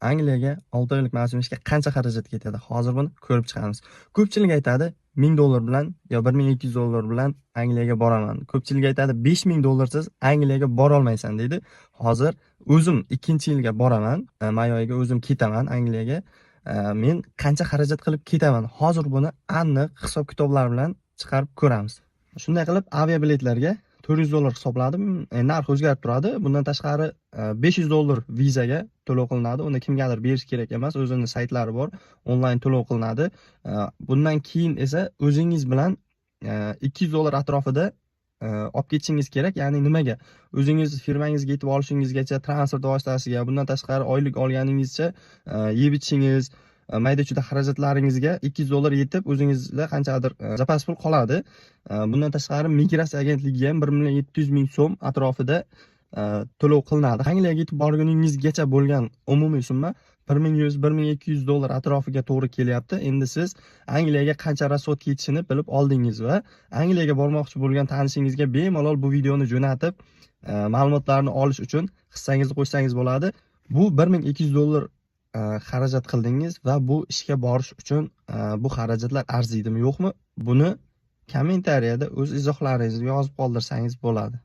Angliyaga 6 oylik mavsum ishga qancha xarajat ketadi? Hozir buni ko'rib chiqamiz. Ko'pchilik aytadi $1000 bilan yo $1200 bilan Angliyaga boraman. Ko'pchilik aytadi $5000 Angliyaga bora olmaysan deydi. Hozir o'zim 2-yilga boraman. May oyiga o'zim ketaman Angliyaga. Men qancha xarajat qilib ketaman? Hozir buni aniq hisob-kitoblar bilan chiqarib ko'ramiz. Shunday qilib aviabiletlarga $400 hisobladim. Narx o'zgarib turadi. Bundan tashqari $500 vizaga to'lov qilinadi. Uni kimgadir berish kerak emas. O'zining saytlari bor. Onlayn to'lov qilinadi. Bundan keyin esa o'zingiz bilan $200 atrofida olib ketishingiz kerak. Ya'ni nimaga? O'zingiz firmangizga yetib olishingizgacha transport vositasiga, bundan tashqari oylik olganingizcha yeb ichishingiz, mayda-chuyda xarajatlaringizga $200 yetib, o'zingizda qanchadir zapas pul qoladi. Bundan tashqari migratsiya agentligiga ham 1,700,000 so'm atrofida to'lov qilinadi. Angliyaga yetib borguningizgacha bo'lgan umumiy summa $1100-1200 atrofiga to'g'ri kelyapti. Endi siz Angliyaga qancha rasxod ketishini bilib oldingiz va Angliyaga bormoqchi bo'lgan tanishingizga bemalol bu videoni jo'natib, ma'lumotlarni olish uchun hissangizni qo'shsangiz bo'ladi. Bu $1200 xarajat qildingiz va bu ishga borish uchun bu xarajatlar arziydimi, yo'qmi? Buni kommentariyada o'z izohlaringizni yozib qoldirsangiz bo'ladi.